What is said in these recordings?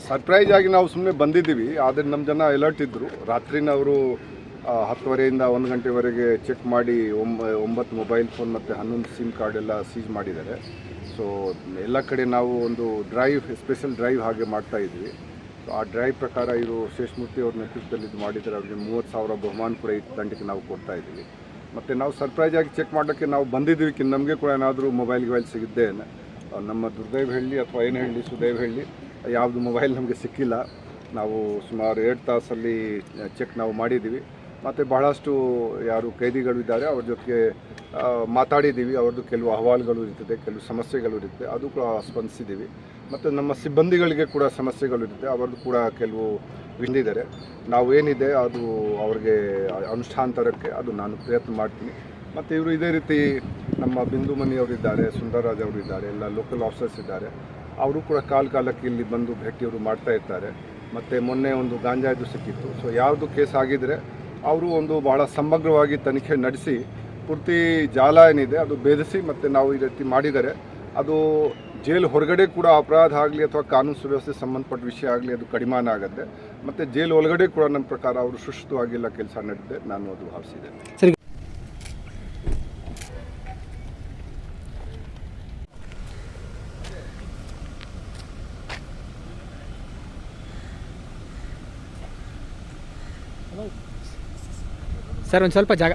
Surprise ಆಗಿ ನಾವು ಸುಮ್ಮನೆ ಬಂದಿದ್ದೀವಿ. ಆದರೆ ನಮ್ಮ ಜನ ಅಲರ್ಟ್ ಇದ್ದರು. ರಾತ್ರಿನ ಅವರು 10:30ಯಿಂದ 1 ಗಂಟೆವರೆಗೆ ಚೆಕ್ ಮಾಡಿ 9 ಮೊಬೈಲ್ ಫೋನ್ ಮತ್ತು 11 ಸಿಮ್ ಕಾರ್ಡ್ ಎಲ್ಲ ಸೀಜ್ ಮಾಡಿದ್ದಾರೆ. ಸೊ ಎಲ್ಲ ಕಡೆ ನಾವು ಒಂದು ಸ್ಪೆಷಲ್ ಡ್ರೈವ್ ಹಾಗೆ ಮಾಡ್ತಾ ಇದ್ವಿ. ಸೊ ಆ ಡ್ರೈವ್ ಪ್ರಕಾರ ಇವರು ಶೇಷಮೂರ್ತಿ ಅವ್ರ ನೇತೃತ್ವದಲ್ಲಿ ಇದು ಮಾಡಿದರೆ ಅವ್ರಿಗೆ 30,000 ಬಹುಮಾನ ಕೂಡ ಈ ತಂಡಕ್ಕೆ ನಾವು ಕೊಡ್ತಾ ಇದ್ದೀವಿ. ಮತ್ತು ನಾವು ಸರ್ಪ್ರೈಸ್ ಆಗಿ ಚೆಕ್ ಮಾಡೋಕ್ಕೆ ನಾವು ಬಂದಿದ್ದೀವಿ. ನಮಗೆ ಕೂಡ ಏನಾದರೂ ಮೊಬೈಲ್ ಸಿಗಿದ್ದೇ ನಮ್ಮ ದುರ್ದೈವ ಹೇಳಿ ಅಥವಾ ಏನು ಹೇಳಿ ಸುದೈವ ಹೇಳಿ ಯಾವುದು ಮೊಬೈಲ್ ನಮಗೆ ಸಿಕ್ಕಿಲ್ಲ. ನಾವು ಸುಮಾರು 2 ತಾಸಲ್ಲಿ ಚೆಕ್ ನಾವು ಮಾಡಿದ್ದೀವಿ. ಮತ್ತು ಬಹಳಷ್ಟು ಯಾರು ಕೈದಿಗಳು ಇದ್ದಾರೆ ಅವ್ರ ಜೊತೆಗೆ ಮಾತಾಡಿದ್ದೀವಿ. ಅವ್ರದ್ದು ಕೆಲವು ಅಹವಾಲುಗಳು ಇರ್ತದೆ, ಕೆಲವು ಸಮಸ್ಯೆಗಳು ಇರುತ್ತೆ, ಅದು ಕೂಡ ಸ್ಪಂದಿಸಿದ್ದೀವಿ. ಮತ್ತು ನಮ್ಮ ಸಿಬ್ಬಂದಿಗಳಿಗೆ ಕೂಡ ಸಮಸ್ಯೆಗಳು ಇರುತ್ತೆ, ಅವ್ರದ್ದು ಕೂಡ ಕೆಲವು ವಿಂದಿದ್ದಾರೆ. ನಾವು ಏನಿದೆ ಅದು ಅವ್ರಿಗೆ ಅನುಷ್ಠಾನತರಕ್ಕೆ ಅದು ನಾನು ಪ್ರಯತ್ನ ಮಾಡ್ತೀನಿ. ಮತ್ತು ಇವರು ಇದೇ ರೀತಿ ನಮ್ಮ ಬಿಂದುಮಣಿ ಅವರಿದ್ದಾರೆ, ಸುಂದರರಾಜ್ ಅವರು ಇದ್ದಾರೆ, ಎಲ್ಲ ಲೋಕಲ್ ಆಫೀಸರ್ಸ್ ಇದ್ದಾರೆ. ಅವರು ಕೂಡ ಕಾಲಕ್ಕೆ ಇಲ್ಲಿ ಬಂದು ಭೇಟಿಯವರು ಮಾಡ್ತಾ ಇರ್ತಾರೆ. ಮತ್ತು ಮೊನ್ನೆ ಒಂದು ಗಾಂಜಾಯ್ದು ಸಿಕ್ಕಿತ್ತು. ಸೊ ಯಾವುದು ಕೇಸ್ ಆಗಿದ್ದರೆ ಅವರು ಒಂದು ಬಹಳ ಸಮಗ್ರವಾಗಿ ತನಿಖೆ ನಡೆಸಿ ಪೂರ್ತಿ ಜಾಲ ಏನಿದೆ ಅದು ಭೇದಿಸಿ ಮತ್ತು ನಾವು ಈ ರೀತಿ ಮಾಡಿದರೆ ಅದು ಜೈಲು ಹೊರಗಡೆ ಕೂಡ ಅಪರಾಧ ಆಗಲಿ ಅಥವಾ ಕಾನೂನು ಸುವ್ಯವಸ್ಥೆ ಸಂಬಂಧಪಟ್ಟ ವಿಷಯ ಆಗಲಿ ಅದು ಕಡಿಮೆ ಆಗುತ್ತೆ. ಮತ್ತು ಜೈಲು ಒಳಗಡೆ ಕೂಡ ನಮ್ಮ ಪ್ರಕಾರ ಅವರು ಸುಷ್ಟವಾಗಿಲ್ಲ ಕೆಲಸ ನಡೆದಿದೆ, ನಾನು ಅದು ಭಾವಿಸಿದ್ದೇನೆ. ಸರಿ ಸರ್, ಒಂದು ಸ್ವಲ್ಪ ಜಾಗ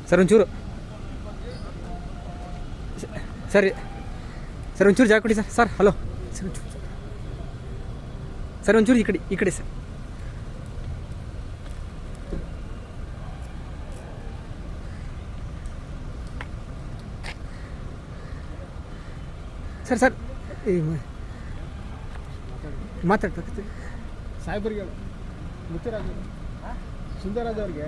ಸರ್, ಒಂಚೂರು ಸರಿ ಸರ್, ಒಂಚೂರು ಜಾಗ ಕೊಡಿ sir. Sir hello sir, sir ಒಂಚೂರು ಈ ಕಡೆ ಸರ್. ಸರ್ ಸರ್ ಮಾತಾಡ್ತಾರೆ ಸಾಹೇಬರಿಗೆ ಮುತ್ತರಾಜ್ ಸುಂದರರಾಜ್ ಅವ್ರಿಗೆ